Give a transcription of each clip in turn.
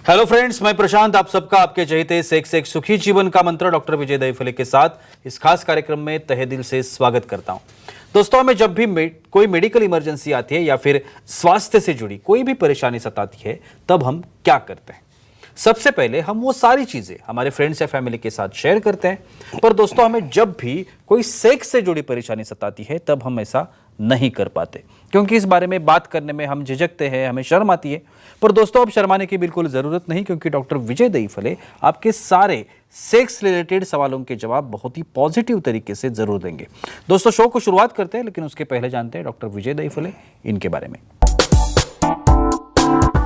Hello friends, मैं प्रशांत आप सबका आपके चहेते सेक्स एक सुखी जीवन का मंत्र डॉक्टर विजय दहीफले के साथ इस खास कार्यक्रम में तहे दिल से स्वागत करता हूं। दोस्तों, हमें जब भी कोई मेडिकल इमरजेंसी आती है या फिर स्वास्थ्य से जुड़ी कोई भी परेशानी सताती है, तब हम क्या करते हैं? सबसे पहले हम वो सारी चीजें हमारे फ्रेंड्स या फैमिली के साथ शेयर करते हैं। पर दोस्तों, हमें जब भी कोई सेक्स से जुड़ी परेशानी सताती है, तब हम ऐसा नहीं कर पाते, क्योंकि इस बारे में बात करने में हम झिझकते हैं, हमें शर्म आती है। पर दोस्तों, अब शर्माने की बिल्कुल जरूरत नहीं, क्योंकि डॉक्टर विजय दहीफले आपके सारे सेक्स रिलेटेड सवालों के जवाब बहुत ही पॉजिटिव तरीके से जरूर देंगे। दोस्तों, शो को शुरुआत करते हैं, लेकिन उसके पहले जानते हैं डॉक्टर विजय दहीफले इनके बारे में।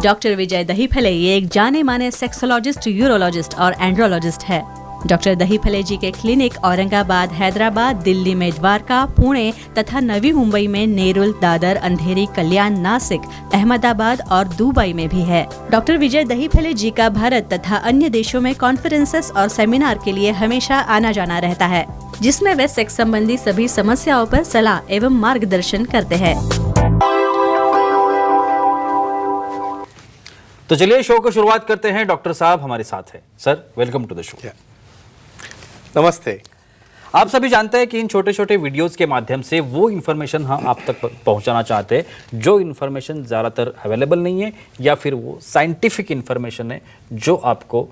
डॉक्टर विजय दहीफले ये एक जाने माने सेक्सोलॉजिस्ट, यूरोलॉजिस्ट और एंड्रोलॉजिस्ट है। डॉक्टर दहीफले जी के क्लिनिक औरंगाबाद, हैदराबाद, दिल्ली में द्वारका, पुणे तथा नवी मुंबई में नेरुल, दादर, अंधेरी, कल्याण, नासिक, अहमदाबाद और दुबई में भी है। डॉक्टर विजय दहीफले जी का भारत तथा अन्य देशों में कॉन्फ्रेंसेस और सेमिनार के लिए हमेशा आना जाना रहता है, जिसमें वे सेक्स संबंधी सभी समस्याओं पर सलाह एवं मार्गदर्शन करते हैं। तो चलिए शो को शुरुआत करते हैं। डॉक्टर साहब हमारे साथ हैं। Sir, welcome to the show. नमस्ते। आप सभी जानते हैं कि इन छोटे छोटे वीडियोस के माध्यम से वो इन्फॉर्मेशन हम आप तक पहुंचाना चाहते हैं जो इन्फॉर्मेशन ज़्यादातर अवेलेबल नहीं है, या फिर वो साइंटिफिक इन्फॉर्मेशन है जो आपको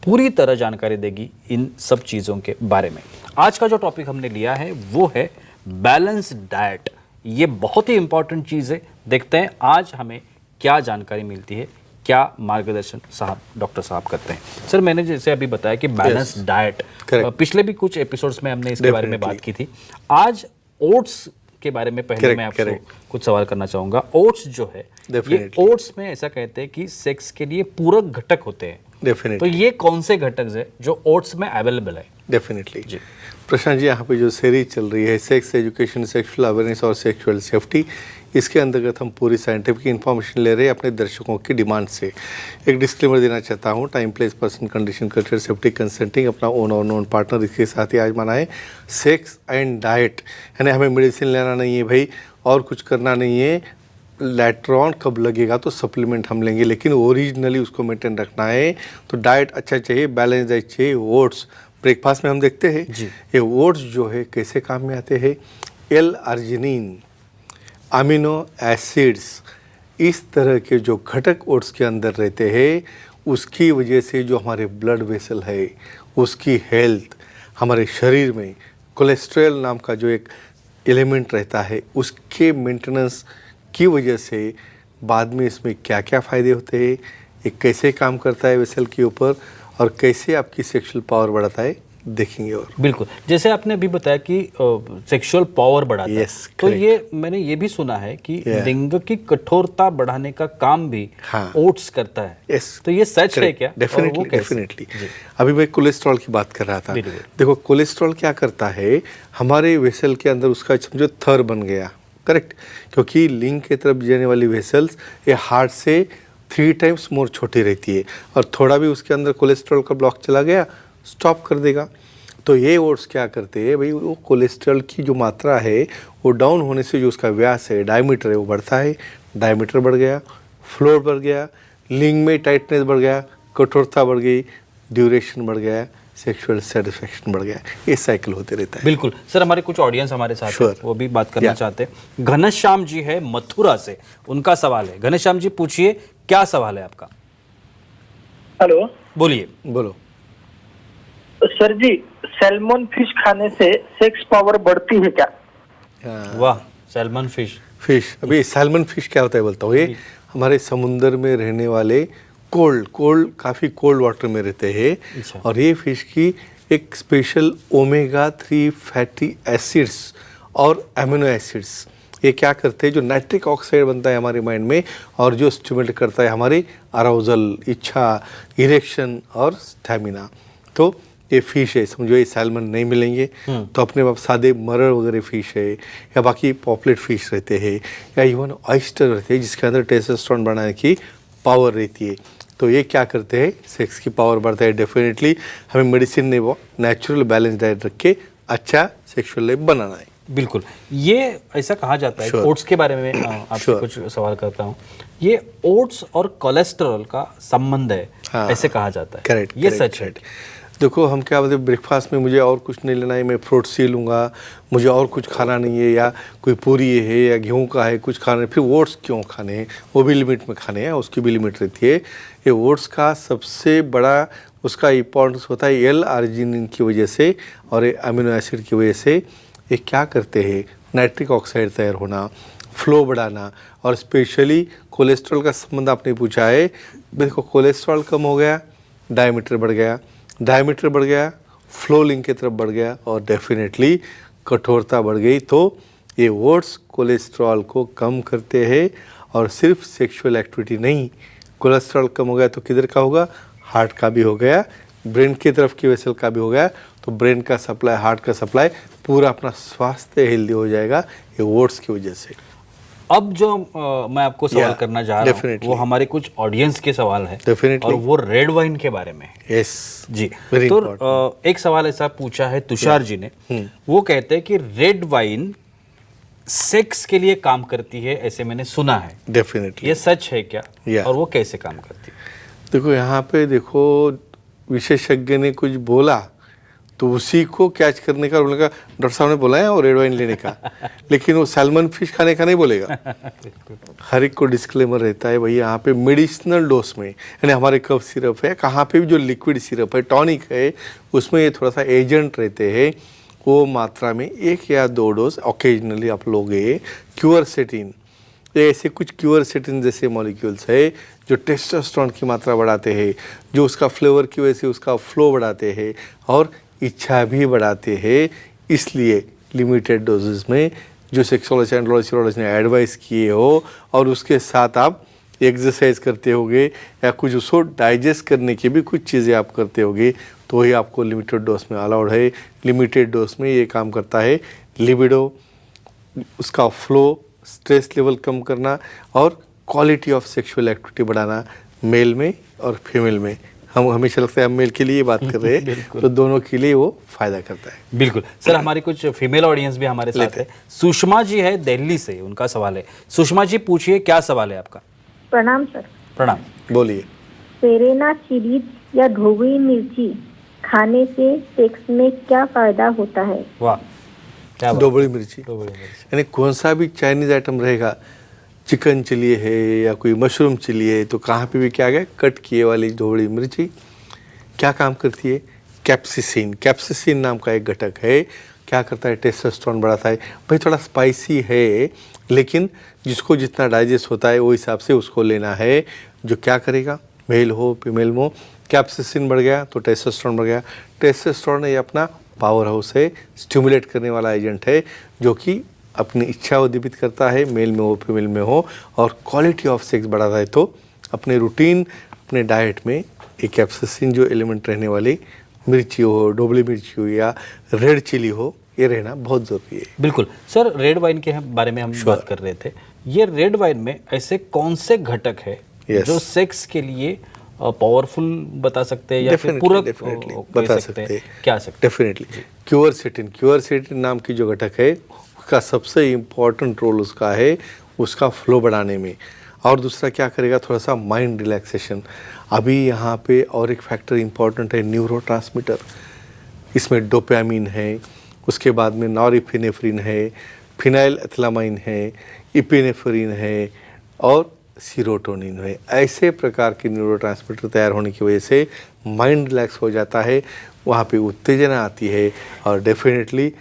पूरी तरह जानकारी देगी इन सब चीज़ों के बारे में। आज का जो टॉपिक हमने लिया है वो है बैलेंस डाइट। ये बहुत ही इंपॉर्टेंट चीज़ है। देखते हैं आज हमें क्या जानकारी मिलती है, क्या मार्गदर्शन साहब डॉक्टर साहब करते हैं। सर, मैंने जैसे अभी बताया कि बैलेंस डाइट, पिछले भी कुछ एपिसोड्स में हमने इसके बारे में बात की थी। आज ओट्स के बारे में पहले मैं आपसे कुछ सवाल करना चाहूंगा। ओट्स जो है, ये ओट्स में ऐसा कहते हैं कि सेक्स के लिए पूरक घटक होते हैं। तो ये कौन से घटक है जो ओट्स में अवेलेबल है? डेफिनेटली जी प्रशांत जी, यहाँ पे जो सीरीज चल रही है सेक्स एजुकेशन, सेक्सुअल अवेयरनेस और सेक्सुअल सेफ्टी, इसके अंतर्गत हम पूरी साइंटिफिक इन्फॉर्मेशन ले रहे हैं अपने दर्शकों की डिमांड से। एक डिस्क्लेमर देना चाहता हूँ, time, place, person, condition, culture, safety, consenting, अपना ओन और नोन पार्टनर, इसके साथ ही आज माना है सेक्स एंड डाइट। यानी हमें मेडिसिन लेना नहीं है भाई, और कुछ करना नहीं है। लैट्रॉन कब लगेगा तो सप्लीमेंट हम लेंगे, लेकिन ओरिजिनली उसको मेंटेन रखना है। तो डाइट अच्छा चाहिए, बैलेंस डाइट चाहिए। ओट्स ब्रेकफास्ट में हम देखते हैं ये ओट्स जो है कैसे काम में आते हैं। L-आर्जिनिन, अमीनो एसिड्स, इस तरह के जो घटक ओट्स के अंदर रहते हैं, उसकी वजह से जो हमारे ब्लड वेसल है, उसकी हेल्थ, हमारे शरीर में कोलेस्ट्रॉल नाम का जो एक एलिमेंट रहता है, उसके मेंटेनेंस की वजह से बाद में इसमें क्या क्या फ़ायदे होते हैं, ये कैसे काम करता है वेसल के ऊपर, और कैसे आपकी सेक्सुअल पावर बढ़ाता है, देखेंगे। और बिल्कुल जैसे आपने अभी बताया कि सेक्सुअल पावर बढ़ाता है, तो ये मैंने ये भी सुना है कि लिंग की कठोरता बढ़ाने का काम भी ओट्स करता है। तो ये सच है क्या? डेफिनेटली। अभी मैं कोलेस्ट्रॉल की बात कर रहा था। देखो, कोलेस्ट्रॉल क्या करता है, हमारे वेसल के अंदर उसका समझो थर बन गया, करेक्ट, क्योंकि लिंग की तरफ जाने वाली वेसल्स ये हार्ट से 3 टाइम्स मोर छोटी रहती है, और थोड़ा भी उसके अंदर कोलेस्ट्रॉल का ब्लॉक चला गया, स्टॉप कर देगा। तो ये ओट्स क्या करते हैं भाई, वो कोलेस्ट्रॉल की जो मात्रा है वो डाउन होने से जो उसका व्यास है, डायमीटर है, वो बढ़ता है। डायमीटर बढ़ गया, फ्लोर बढ़ गया, लिंग में टाइटनेस बढ़ गया, कठोरता बढ़ गई, ड्यूरेशन बढ़ गया, सेक्सुअल सेटिस्फैक्शन बढ़ गया। ये साइकिल होते रहता है। बिल्कुल सर, हमारे कुछ ऑडियंस हमारे साथ है, वो भी बात करना चाहते हैं। घनश्याम जी है मथुरा से, उनका सवाल है। घनश्याम जी, पूछिए, क्या सवाल है आपका? हेलो, बोलिए। बोलो सर जी, सैल्मन फिश खाने से सेक्स पावर बढ़ती है क्या? वाह, सैल्मन फिश। अभी सैल्मन फिश क्या होता है बोलता हूँ। ये हमारे समुंदर में रहने वाले काफ़ी कोल्ड वाटर में रहते हैं। और ये फिश की एक स्पेशल ओमेगा-3 फैटी एसिड्स और अमीनो एसिड्स, ये क्या करते हैं, जो नाइट्रिक ऑक्साइड बनता है हमारे माइंड में, और जो स्टिमुलेट करता है हमारी अराउजल, इच्छा, इरेक्शन और स्टैमिना। तो ये फिश है, समझो ये सैल्मन नहीं मिलेंगे तो अपने पास सादे मरड़ वगैरह फिश है, या बाकी पॉपलेट फिश रहते हैं, या इवन ऑयस्टर रहते हैं जिसके अंदर टेस्टोस्टेरोन बढ़ाने की पावर रहती है। तो ये क्या करते हैं, सेक्स की पावर बढ़ता है। डेफिनेटली हमें मेडिसिन नहीं, वो नेचुरल बैलेंस डाइट रख के अच्छा सेक्सुअल लाइफ बनाना है। बिल्कुल, ये ऐसा कहा जाता है, Sure. ओट्स के बारे में आपसे Sure. कुछ सवाल करता हूँ। ये ओट्स और कोलेस्ट्रॉल का संबंध है, हाँ, ऐसे कहा जाता है। करेक्ट, ये सच है। देखो हम क्या बोलते हैं, ब्रेकफास्ट में मुझे और कुछ नहीं लेना है, मैं फ्रूट्स ही लूँगा, मुझे और कुछ खाना नहीं है, या कोई पूरी है या गेहूं का है कुछ खाना है, फिर ओट्स क्यों खाने हैं, वो भी लिमिट में खाने हैं, उसकी भी लिमिट रहती है। ये ओट्स का सबसे बड़ा उसका इम्पोर्टेंस होता है एल आर्जिनिन की वजह से और अमीनो एसिड की वजह से। ये क्या करते हैं, नाइट्रिक ऑक्साइड तैयार होना, फ्लो बढ़ाना, और स्पेशली कोलेस्ट्रॉल का संबंध आपने पूछा है। देखो कोलेस्ट्रॉल कम हो गया, डायमीटर बढ़ गया, डायमीटर बढ़ गया, फ्लो लिंक की तरफ बढ़ गया, और डेफिनेटली कठोरता बढ़ गई। तो ये ओट्स कोलेस्ट्रॉल को कम करते हैं, और सिर्फ सेक्सुअल एक्टिविटी नहीं, कोलेस्ट्रॉल कम हो गया तो किधर का होगा, हार्ट का भी हो गया, ब्रेन की तरफ की वेसल का भी हो गया, तो ब्रेन का सप्लाई, हार्ट का सप्लाई, पूरा अपना स्वास्थ्य हेल्दी हो जाएगा ये ओट्स की वजह से। अब जो मैं आपको सवाल Yeah, करना चाह रहा हूँ, definitely. वो हमारे कुछ ऑडियंस के सवाल है, Definitely. और वो रेड वाइन के बारे में है। यस, जी, वेरी तो इंपॉर्टेंट। एक सवाल ऐसा पूछा है तुषार जी ने, वो कहते हैं कि रेड वाइन सेक्स के लिए काम करती है, ऐसे मैंने सुना है, डेफिनेटली ये सच है क्या? Yeah. और वो कैसे काम करती है? देखो यहाँ पे देखो, विशेषज्ञ ने कुछ बोला तो उसी को कैच करने का, उन्होंने कहा डॉक्टर साहब ने बोला है और रेड वाइन लेने का, लेकिन वो सैल्मन फिश खाने का नहीं बोलेगा। हर एक को डिस्क्लेमर रहता है भाई, यहाँ पे मेडिसिनल डोज में, यानी हमारे कफ सिरप है, कहाँ पे भी जो लिक्विड सिरप है, टॉनिक है, उसमें ये थोड़ा सा एजेंट रहते हैं, वो मात्रा में 1 या 2 डोज ऑकेजनली आप लोगे। क्यूरसेटिन, ये ऐसे कुछ क्यूरसेटिन जैसे मॉलिक्यूल्स है जो टेस्टोस्टेरोन की मात्रा बढ़ाते हैं, जो उसका फ्लेवर की वजह से उसका फ्लो बढ़ाते हैं और इच्छा भी बढ़ाते हैं। इसलिए लिमिटेड डोजेस में जो सेक्सोलॉजी एंड्रोलॉजी ने एडवाइस किए हो, और उसके साथ आप एक्सरसाइज करते होगे या कुछ उसको डाइजेस्ट करने की भी कुछ चीज़ें आप करते होगे, तो ही आपको लिमिटेड डोज में अलाउड है। लिमिटेड डोज में ये काम करता है लिबिडो, उसका फ्लो, स्ट्रेस लेवल कम करना और क्वालिटी ऑफ सेक्सुअल एक्टिविटी बढ़ाना, मेल में और फीमेल में। हम हमेशा लगता है हम मेल के लिए बात कर रहे हैं, तो दोनों के लिए वो फायदा करता है। बिल्कुल सर, हमारी कुछ फीमेल ऑडियंस भी हमारे साथ है। सुषमा जी है दिल्ली से, उनका सवाल है। सुषमा जी पूछिए, क्या सवाल है आपका? प्रणाम सर। प्रणाम। बोलिए। सेरेना चिलीज या ढोबली मिर्ची खाने से सेक्स में क्या फायदा होता है? वाह, क्या बात। डोबड़ी मिर्ची, डोबड़ी मिर्ची। यानी कौन सा भी चाइनीज आइटम रहेगा, चिकन चिली है या कोई मशरूम चिली है, तो कहाँ पे भी क्या गया, कट किए वाली ढोबड़ी मिर्ची क्या काम करती है, कैप्सिसिन, कैप्सिसिन नाम का एक घटक है, क्या करता है, टेस्टोस्टेरोन बढ़ाता है। भाई थोड़ा स्पाइसी है, लेकिन जिसको जितना डाइजेस्ट होता है वो हिसाब से उसको लेना है। जो क्या करेगा, मेल हो फीमेल हो, कैप्सिसिन बढ़ गया तो टेस्टोस्टेरोन बढ़ गया। टेस्टोस्टेरोन ये अपना पावर हाउस है, स्टिमुलेट करने वाला एजेंट है, जो कि अपनी इच्छा उद्दीपित करता है, मेल में हो फीमेल में हो, और क्वालिटी ऑफ सेक्स बढ़ाता है। तो अपने रूटीन, अपने डाइट में एक कैप्सिसिन जो एलिमेंट रहने वाली मिर्ची हो, डोबली मिर्ची हो या रेड चिली हो, ये रहना बहुत ज़रूरी है। बिल्कुल सर, रेड वाइन के बारे में हम बात कर रहे थे। ये रेड वाइन में ऐसे कौन से घटक है Yes. जो सेक्स के लिए पावरफुल बता सकते हैं या फिर पूरक बता सकते हैं, क्या सकते हैं? डेफिनेटली। क्यूरसेटिन नाम की जो घटक है, उसका सबसे इम्पॉर्टेंट रोल उसका है, उसका फ्लो बढ़ाने में। और दूसरा क्या करेगा, थोड़ा सा माइंड रिलैक्सेशन। अभी यहाँ पे और एक फैक्टर इम्पॉर्टेंट है, न्यूरोट्रांसमीटर। इसमें डोपामिन है, उसके बाद में नॉरएपिनेफ्रिन है, फिनाइल एथिलामाइन है, इपिनेफ्रिन है और सीरोटोनिन है। ऐसे प्रकार के न्यूरोट्रांसमीटर तैयार होने की वजह से माइंड रिलैक्स हो जाता है, वहाँ पे उत्तेजना आती है, और डेफिनेटली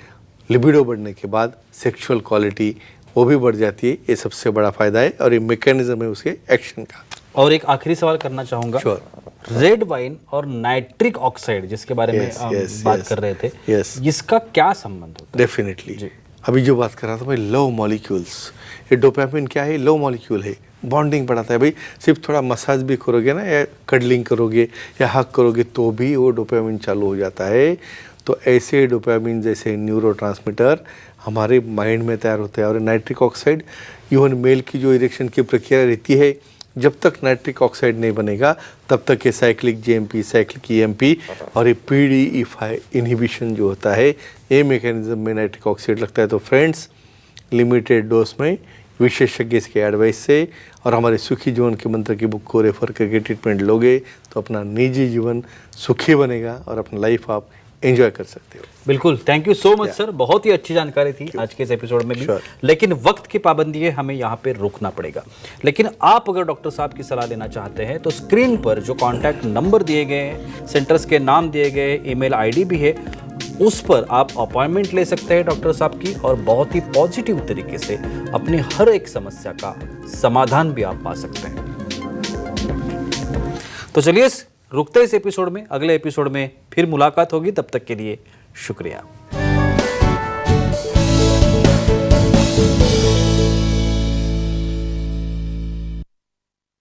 लिबिडो बढ़ने के बाद सेक्सुअल क्वालिटी वो भी बढ़ जाती है। ये सबसे बड़ा फायदा है, और ये मैकेनिज्म है उसके एक्शन का। और एक आखिरी सवाल करना चाहूंगा। Sure. रेड वाइन और नाइट्रिक ऑक्साइड जिसके बारे में हम बात कर रहे थे, इसका क्या संबंध होता है? डेफिनेटली अभी जो बात कर रहा था मैं, लव मॉलिक्यूल्स। ये डोपामिन क्या है, लव मॉलिक्यूल है, बॉन्डिंग बढ़ाता है। भाई सिर्फ थोड़ा मसाज भी करोगे ना, या कडलिंग करोगे या हक करोगे तो भी वो डोपामिन चालू हो जाता है। तो ऐसे डोपामिन जैसे न्यूरोट्रांसमीटर हमारे माइंड में तैयार होते हैं। और नाइट्रिक ऑक्साइड, इवन मेल की जो इरेक्शन की प्रक्रिया रहती है, जब तक नाइट्रिक ऑक्साइड नहीं बनेगा तब तक ये साइक्लिक जीएमपी, साइक्लिक ईएमपी और ये PDE5 इनहिबिशन जो होता है, ये मैकेनिज्म में नाइट्रिक ऑक्साइड लगता है। तो फ्रेंड्स, लिमिटेड डोज में विशेषज्ञ के एडवाइस से और हमारे सुखी जीवन के मंत्र की बुक को रेफर करके ट्रीटमेंट लोगे तो अपना निजी जीवन सुखी बनेगा और अपना लाइफ आप एंजॉय कर सकते हो। बिल्कुल, thank you so much sir, बहुत ही अच्छी जानकारी थी आज के इस एपिसोड में भी। Sure. लेकिन वक्त की पाबंदी है, हमें यहाँ पे रुकना पड़ेगा। लेकिन आप अगर डॉक्टर साहब की सलाह लेना चाहते हैं तो स्क्रीन पर जो कॉन्टैक्ट नंबर दिए गए हैं, सेंटर्स के नाम दिए गए, ईमेल आईडी भी है, उस पर आप अपॉइंटमेंट ले सकते हैं डॉक्टर साहब की और बहुत ही पॉजिटिव तरीके से अपनी हर एक समस्या का समाधान भी आप पा सकते हैं। तो चलिए रुकते इस एपिसोड में, अगले एपिसोड में फिर मुलाकात होगी, तब तक के लिए शुक्रिया।